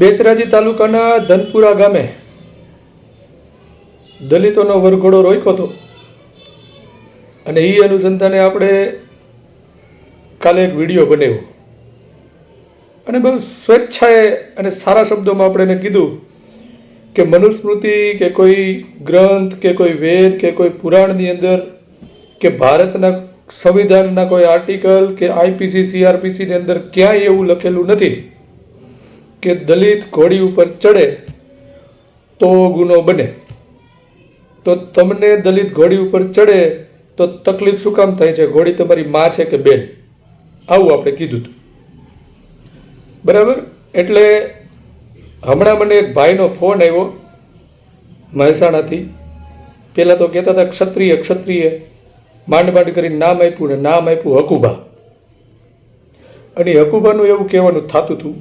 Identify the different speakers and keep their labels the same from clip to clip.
Speaker 1: બેચરાજી તાલુકાના ધનપુરા ગામે દલિતોનો વરઘોડો રોક્યો હતો અને એ અનુસંધાને આપણે કાલે એક વિડીયો બનાવ્યો અને બહુ સ્વેચ્છાએ અને સારા શબ્દોમાં આપણે એને કીધું કે મનુસ્મૃતિ કે કોઈ ગ્રંથ કે કોઈ વેદ કે કોઈ પુરાણની અંદર કે ભારતના સંવિધાનના કોઈ આર્ટિકલ કે આઈપીસી સીઆરપીસીની અંદર ક્યાંય એવું લખેલું નથી કે દલિત ઘોડી ઉપર ચડે તો ગુનો બને. તો તમને દલિત ઘોડી ઉપર ચડે તો તકલીફ શું કામ થાય છે? ઘોડી તમારી માં છે કે બેન? આવું આપણે કીધું હતું, બરાબર. એટલે હમણાં મને એક ભાઈનો ફોન આવ્યો મહેસાણાથી. પહેલાં તો કહેતા હતા ક્ષત્રિય ક્ષત્રિય, માંડ માંડ કરીને નામ આપ્યું ને નામ આપ્યું હકુબા. અને હકુબાનું એવું કહેવાનું થતું હતું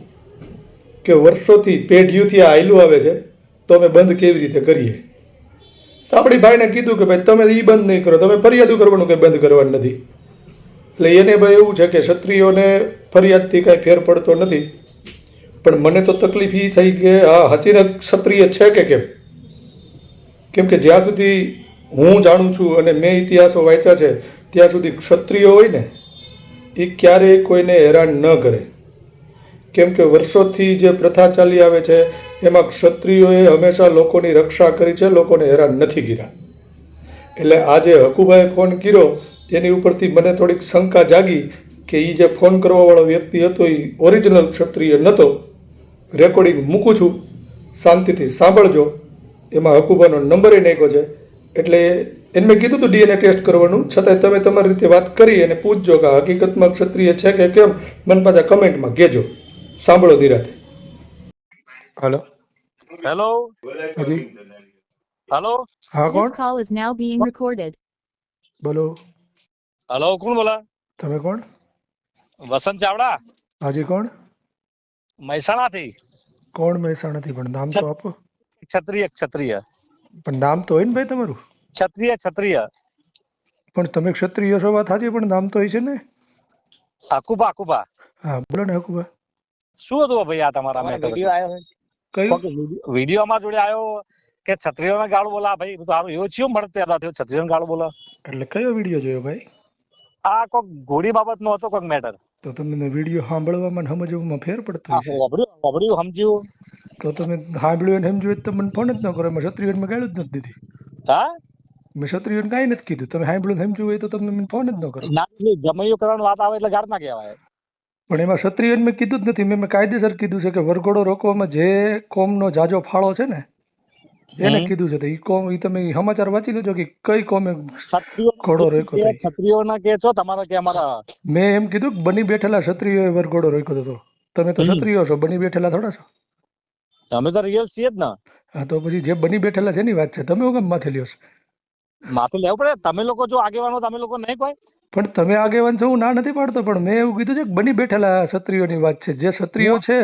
Speaker 1: કે વર્ષોથી પેઢીઓથી આ આયલું આવે છે તો અમે બંધ કેવી રીતે કરીએ? તો આપણી ભાઈને કીધું કે ભાઈ તમે એ બંધ નહીં કરો, તમે ફરિયાદો કરવાનું કંઈ બંધ કરવાનું નથી. એટલે એને ભાઈ એવું છે કે ક્ષત્રિયોને ફરિયાદથી કાંઈ ફેર પડતો નથી. પણ મને તો તકલીફ એ થઈ કે હા હચીને ક્ષત્રિય છે કે કેમ કે જ્યાં સુધી હું જાણું છું અને મેં ઇતિહાસો વાંચ્યા છે ત્યાં સુધી ક્ષત્રિયો હોય ને એ ક્યારેય કોઈને હેરાન ન કરે. કેમ કે વર્ષોથી જે પ્રથા ચાલી આવે છે એમાં ક્ષત્રિયોએ હંમેશા લોકોની રક્ષા કરી છે, લોકોને હેરાન નથી કર્યા. એટલે આજે હકુભાઈએ ફોન કર્યો એની ઉપરથી મને થોડીક શંકા જાગી કે એ જે ફોન કરવાવાળો વ્યક્તિ હતો એ ઓરિજિનલ ક્ષત્રિય નહોતો. રેકોર્ડિંગ મૂકું છું, શાંતિથી સાંભળજો. એમાં હકુભાનો નંબર નાખ્યો છે. એટલે એને મેં કીધું હતું ડીએનએ ટેસ્ટ કરવાનું, છતાંય તમે તમારી રીતે વાત કરી અને પૂછજો કે હકીકતમાં ક્ષત્રિય છે કે કેમ. મને પાછા કમેન્ટમાં કહેજો. સાંભળો ધીરાતે. હલો
Speaker 2: હેલો
Speaker 1: હાજી.
Speaker 2: હેલો
Speaker 1: હા
Speaker 3: This
Speaker 1: કોણ
Speaker 3: call is now being recorded.
Speaker 1: બોલો?
Speaker 2: હેલો કોણ બોલા?
Speaker 1: તમે કોણ?
Speaker 2: વસંત ચાવડા,
Speaker 1: હાજી કોણ?
Speaker 2: મહેસાણાથી.
Speaker 1: કોણ મહેસાણાથી? પણ નામ તો આપો.
Speaker 2: ક્ષત્રિય ક્ષત્રિય
Speaker 1: પણ નામ તો હોય ને ભાઈ તમારું.
Speaker 2: ક્ષત્રિય ક્ષત્રિય
Speaker 1: પણ તમે ક્ષત્રિય છો વાત સાચી, પણ નામ તો હોય છે ને.
Speaker 2: હકુબા હકુબા.
Speaker 1: હા બોલો ને હકુબા.
Speaker 2: શું હતું ભાઈ આ તમારા મેટર?
Speaker 1: કયું?
Speaker 2: વિડીયો અમારા જોડે આવ્યો કે ક્ષત્રિયોને ગાળો બોલા. ભાઈ તો સારું એવું થયું મળે પેદા થયો ક્ષત્રિયોને ગાળો બોલા.
Speaker 1: એટલે કયો વિડીયો જોયો ભાઈ?
Speaker 2: આ કોઈક ઘોડી બાબત નો હતો કોઈક મેટર.
Speaker 1: તો તમને વિડીયો સાંભળવામાં ને સમજવામાં ફેર પડતો હશે.
Speaker 2: વાપર્યું સમજ્યું.
Speaker 1: તો તમે સાંભળ્યું ને સમજ્યું તો મને ફોન જ ન કરો. એમાં ક્ષત્રિયોને મેં ગાળું જ નથી દીધી.
Speaker 2: હા
Speaker 1: મેં ક્ષત્રિયોને કાંઈ નથી કીધું. તમે સાંભળ્યું સમજ્યું હોય તો તમને મને ફોન જ ન કરો.
Speaker 2: ના જમૈયું કરવાની વાત આવે એટલે ગાળ ના કહેવાય.
Speaker 1: પણ એમાં ક્ષત્રિયોને મેં કીધું જ નથી. મેં કાયદેસર કીધું છે કે વરઘોડો રોકવામાં જે કોમનો જાજો ફાળો છે ને એને કીધું છે. તો એ કોમ એ તમે સમાચાર વાંચી લેજો કે કઈ કોમે ઘોડો રોક્યો હતો.
Speaker 2: ક્ષત્રિયોને કે છો તમારા કે અમારા?
Speaker 1: મેં એમ કીધું કે બની બેઠેલા ક્ષત્રિયોએ વરઘોડો રોક્યો હતો. તમે તો ક્ષત્રિયો છો, બની બેઠેલા થોડા છો.
Speaker 2: અમે તો રિયલ છીએ જ ને.
Speaker 1: હા તો પછી જે બની બેઠેલા છે એની વાત છે. તમે કેમ માથે લ્યો છો?
Speaker 2: માથે લેવું પડે. તમે લોકો જો આગેવાનો તમે લોકો નહીં કોઈ.
Speaker 1: પણ તમે આગેવાન છો હું ના નથી પાડતો, પણ મેં એવું કીધું છે કે બની બેઠેલા ક્ષત્રિયોની વાત છે. જે ક્ષત્રિયો છે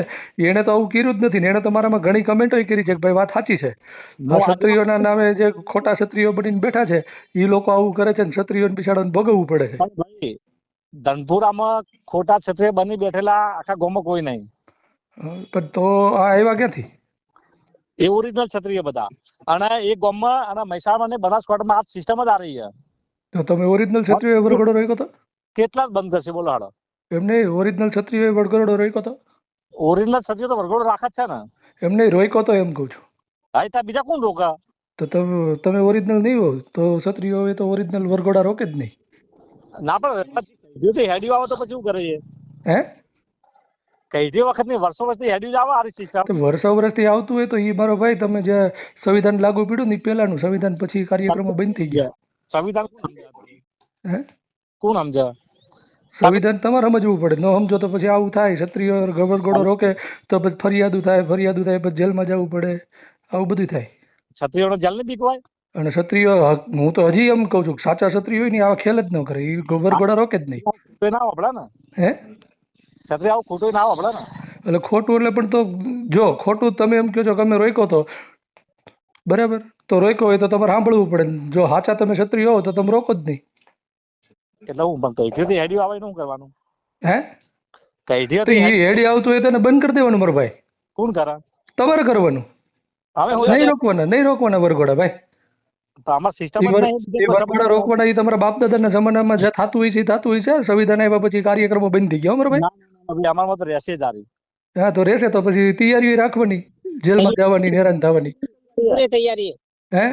Speaker 1: એને તો આવું કર્યું જ નથી ને એને તમારામાં ઘણી કમેન્ટો કરી છે કે ભાઈ વાત સાચી છે. આ ક્ષત્રિયોના નામે જે ખોટા ક્ષત્રિયો બનીને બેઠા છે એ લોકો આવું કરે છે ને ક્ષત્રિયોને બિચારાને ભોગવવું પડે છે.
Speaker 2: ભાઈ ધનપુરામાં ખોટા ક્ષત્રિય બની બેઠેલા આખા ગામમાં કોઈ નહીં.
Speaker 1: પણ તો આ આવ્યા ક્યાંથી?
Speaker 2: એ ઓરિજિનલ ક્ષત્રિય બધા. અને એ ગામમાં અને મહેસાણા અને બનાસકાંઠામાં આ સિસ્ટમ જ આ રહી છે.
Speaker 1: તો તમે ઓરિજિનલ ક્ષત્રિયોએ વરઘોડો રોક્યો હતો?
Speaker 2: કેટલા જ બંધ થશે બોલો હાડો?
Speaker 1: એમને ઓરિજિનલ ક્ષત્રિયોએ વરઘોડો રોક્યો હતો?
Speaker 2: ઓરિજિનલ ક્ષત્રિય તો વરઘોડો રાખે જ છે ને.
Speaker 1: એમને રોક્યો તો એમ કહું છું.
Speaker 2: હા ત્યાં બીજા કોણ રોકા?
Speaker 1: તો તમે ઓરિજિનલ નહીં હો તો ક્ષત્રિયોએ તો ઓરિજિનલ વરઘોડા રોકે જ નહીં.
Speaker 2: ના પણ હેડિયો આવે તો પછી શું કરે છે?
Speaker 1: હે
Speaker 2: કઈ વખત ની વર્ષો વર્ષથી હેડિયો આવે આ સિસ્ટમ.
Speaker 1: તો વર્ષો વર્ષથી આવતું હોય તો એ મારો ભાઈ તમે જે સંવિધાન લાગુ પડ્યું ને પહેલાનું સંવિધાન પછી કાર્યક્રમો બંધ થઈ ગયા.
Speaker 2: સંવિધાન
Speaker 1: હે
Speaker 2: કોણ સમજે?
Speaker 1: સંવિધાન તમારે સમજવું પડે. ન સમજો તો પછી આવું થાય. ક્ષત્રિય વરઘોડો રોકે તો પછી ફરિયાદો થાય પછી જેલમાં જવું પડે, આવું બધું થાય.
Speaker 2: ક્ષત્રિયોને જેલ ની બીક હોય?
Speaker 1: અને ક્ષત્રિયો હું તો હજી એમ કઉ છું સાચા ક્ષત્રિયો હોય ને આવા ખેલ જ ન કરે. એ વરઘોડા રોકે જ નહીં.
Speaker 2: ના વાપડે ને.
Speaker 1: હે
Speaker 2: ક્ષત્રિય આવું ખોટું ના વાપડે ને.
Speaker 1: એટલે ખોટું એટલે પણ તો જો ખોટું તમે એમ કહો છો કે અમે રોક્યો તો બરાબર, તો રોક્યો હોય તો તમારે સાંભળવું પડે. જો સાચા તમે ક્ષત્રિય હો તો તમે રોકો જ નહીં.
Speaker 2: એટલે હું પણ કઈ હેડિયો આવે શું કરવાનું?
Speaker 1: હે
Speaker 2: કઈ
Speaker 1: તો એ હેડી આવતું હોય તો એને બંધ કરી દેવાનું મારો ભાઈ.
Speaker 2: કોણ કરે?
Speaker 1: તમારે કરવાનું.
Speaker 2: હવે હું
Speaker 1: નહીં રોકવાના વરઘોડા ભાઈ.
Speaker 2: અમાર સિસ્ટમ જ
Speaker 1: એ
Speaker 2: નહીં.
Speaker 1: વરઘોડા રોકવાના એ તમારા બાપ દાદાના જમાનામાં જે થતું હોય છે એ થતું હોય છે. સંવિધાન આવ્યા પછી કાર્યક્રમો બંધ થઈ ગયા અમારા ભાઈ.
Speaker 2: અમારમાં તો રહેશે જ આરી.
Speaker 1: હા તો રહેશે તો પછી તૈયારી રાખવાની, જેલમાં જવાની ને હેરાન થવાની.
Speaker 3: તૈયારી
Speaker 1: હે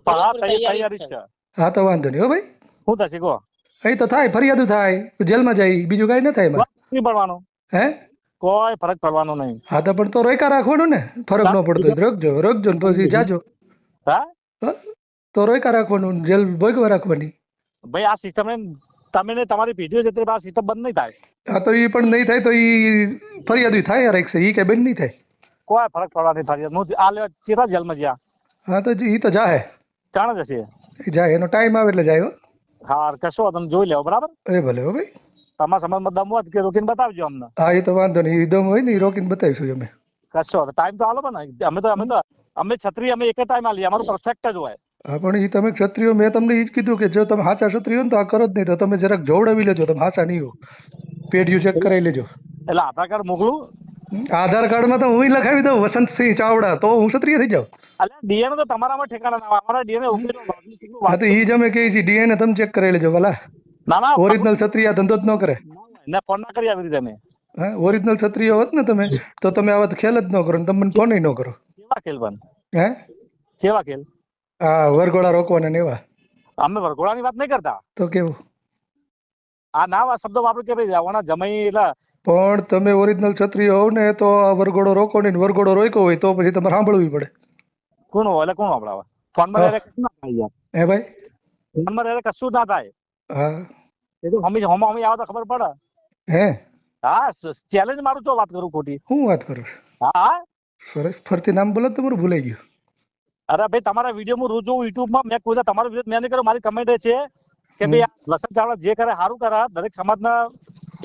Speaker 2: તૈયારી જ છે.
Speaker 1: હા તો વાંધો નહીં હો ભાઈ.
Speaker 2: શું થશે કહો?
Speaker 1: અહીં તો થાય, ફરિયાદ થાય, જેલમાં જાય, બીજું કઈ ન થાય એમાં.
Speaker 2: નહીં પડવાનું,
Speaker 1: હે
Speaker 2: કોઈ ફરક પડવાનો નહીં.
Speaker 1: હા તો પણ તો રોયકા રાખવાનું ને, ફરક ન પડતો હોય તો રોકજો ને પછી જાજો.
Speaker 2: હા
Speaker 1: તો રોયકા રાખવાનું, જેલ ભોગવા રાખવાની.
Speaker 2: ભાઈ આ સિસ્ટમ તમે ને તમારી પેઢીઓ જતી રહે, આ સિસ્ટમ બંધ નહીં થાય.
Speaker 1: હા તો એ પણ નહીં થાય તો એ ફરિયાદ થાય રાખશે, એ કઈ બંધ નહીં થાય.
Speaker 2: કોઈ ફરક પડવાની ફરિયાદ હું આ લેવા ચેરા જેલમાં જ્યાં
Speaker 1: હા તો એ તો જાહે,
Speaker 2: જાણે જશે.
Speaker 1: એ જાય, એનો ટાઈમ આવે એટલે જાય હો.
Speaker 2: હા કશો તમે જોઈ લેવો બરાબર.
Speaker 1: એ ભલે હો ભાઈ.
Speaker 2: તમારા સમાજમાં દમ હોય કે રોકીને બતાવજો અમને.
Speaker 1: હા એ તો વાંધો નહીં, એ દમ હોય ને એ રોકીને બતાવીશું અમે.
Speaker 2: કશો ટાઈમ તો આલો ને. અમે છત્રી અમે એક ટાઈમ આલીએ, અમારું પરફેક્ટ જ હોય.
Speaker 1: હા પણ એ તમે ક્ષત્રિયો, મેં તમને એ જ કીધું કે જો તમે સાચા ક્ષત્રિયો ને તો આ કરો જ નહીં, તો તમે જરાક જોવડાવી લેજો, તમે સાચા નહીં હો. પેઢીઓ ચેક કરાવી લેજો.
Speaker 2: એટલે આધાર કાર્ડ મોકલું?
Speaker 1: આધાર કાર્ડમાં તો હું લખાવી દઉં વસંતસિંહ ચાવડા, તો હું ક્ષત્રિય થઈ જાઉં.
Speaker 2: એટલે ડીએનએ તો તમારામાં ઠેકાણા ના આવે, અમારા ડીએનએ ઉકેલો.
Speaker 1: હા તો એ જ અમે કહીએ છીએ, ડીએનએ તમે ચેક કરાવી લેજો ભલા.
Speaker 2: ના ના
Speaker 1: ઓરિજિનલ ક્ષત્રિય ધંધો જ ન કરે.
Speaker 2: ને ફોન ના કરી આવી રીતે અમે.
Speaker 1: હા ઓરિજિનલ ક્ષત્રિય હોત ને તમે તો તમે આવા તો ખેલ જ ન કરો ને તમે ફોન ન કરો.
Speaker 2: કેવા ખેલ બન?
Speaker 1: હે
Speaker 2: કેવા ખેલ?
Speaker 1: હા વરઘોડા રોકવાના ને એવા.
Speaker 2: અમે વરઘોડાની વાત નહીં કરતા.
Speaker 1: તો કેવું?
Speaker 2: આ ના શબ્દો વાપરું કે ભાઈ જવાના જમાઈ એટલે.
Speaker 1: પણ તમે ઓરિજિનલ ક્ષત્રિય હોવ ને તો આ વરઘોડો રોકો ને વરઘોડો રોક્યો હોય તો પછી તમારે સાંભળવી પડે.
Speaker 2: કોણ હોય એટલે કોણ આપડાવે? ફોનમાં રહે કશું ના થાય યાર.
Speaker 1: હે ભાઈ?
Speaker 2: ફોનમાં રહે કશું ના થાય.
Speaker 1: હા
Speaker 2: એ તો હમી આવે તો ખબર પડે.
Speaker 1: હે
Speaker 2: હા ચેલેન્જ મારું તો વાત કરું ખોટી.
Speaker 1: હું વાત કરું?
Speaker 2: હા
Speaker 1: સરસ, ફરતી નામ બોલો તમારું ભૂલાઈ ગયું.
Speaker 2: અરે ભાઈ તમારા વિડીયો હું રોજ જોઉં યુટ્યુબમાં. મેં કોઈ તમારો વિડીયો મેં નહીં કર્યો, મારી કમેન્ટ છે કે ભાઈ આ વસંત ચાવડા જે કરે સારું કરે, દરેક સમાજના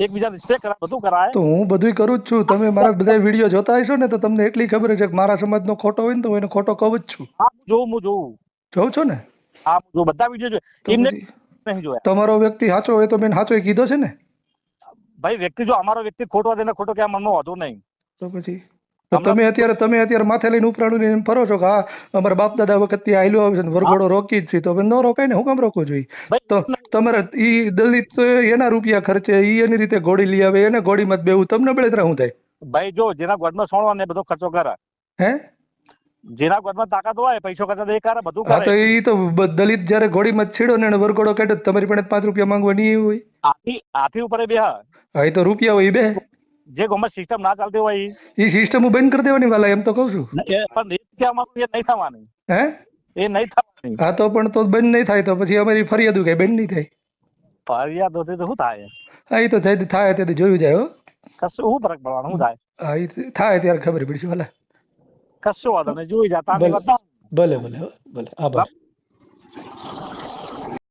Speaker 2: એકબીજા રિસ્પેક્ટ કરે, બધું કરાય.
Speaker 1: તો હું બધું કરું જ છું. તમે મારા બધા વિડીયો જોતા હશો ને તો તમને એટલી ખબર છે કે મારા સમાજનો ખોટો હોય ને તો હું એને ખોટો કહું જ છું.
Speaker 2: હા હું જોઉં.
Speaker 1: જોઉં છો ને?
Speaker 2: હા હું જોઉં, બધા વિડીયો જોઉં. એમને નહીં જોયા.
Speaker 1: તમારો વ્યક્તિ સાચો હોય તો મેં સાચો કીધો છે ને.
Speaker 2: ભાઈ વ્યક્તિ જો અમારો વ્યક્તિ ખોટો હોય ખોટો ક્યાં મનમાં હોતું નહીં.
Speaker 1: તો પછી તમે અત્યારે માથે લઈને ઉપરાણું લઈને ફરો છો કે હા અમારા બાપ દાદા વખત થી આયલો આવે છે ને વરઘોડો રોકી જ છે, તો હવે ન રોકાય ને, હું કામ રોકવો જોઈએ? તો તમારે ઈ દલિત એના રૂપિયા ખર્ચે, ઈ એની રીતે ઘોડી લઈ આવે, એને ઘોડીમાં જ બેવું, તમને બળતરા શું થાય?
Speaker 2: ભાઈ જો જેના ગોડમાં સોણવા ને બધો ખર્ચો કરે,
Speaker 1: હે
Speaker 2: જેના ગોડમાં તાકાત હોય પૈસો ખર્ચા એ કરે, બધું
Speaker 1: હા
Speaker 2: કરે.
Speaker 1: તો ઈ તો દલિત જયારે ઘોડીમાં છેડો ને વરઘોડો કાઢ્યો તમારી પાસે 5 રૂપિયા માંગવા નહીં હોય?
Speaker 2: હાથી ઉપર બે
Speaker 1: હા એ તો રૂપિયા હોય બે.
Speaker 2: જે ગમે સિસ્ટમ ના ચાલતી હોય
Speaker 1: એ સિસ્ટમ બંધ કરી દેવાની વાલા, એમ તો કઉ છું.
Speaker 2: પણ એ નહીં થવાની.
Speaker 1: હે
Speaker 2: એ નહીં થવાની.
Speaker 1: હા તો પણ તો બંધ નહીં થાય તો પછી અમારી ફરિયાદ કઈ બંધ નહીં થાય.
Speaker 2: ફરિયાદ હોતી તો શું થાય?
Speaker 1: હા એ તો થાય ત્યાંથી જોયું જાય હો.
Speaker 2: કશું શું ફરક પડવાનો? શું થાય?
Speaker 1: હા એ થાય ત્યારે ખબર પડશે વાલા.
Speaker 2: કશું વાંધો નહીં, જોઈ જા.
Speaker 1: ભલે ભલે આભાર.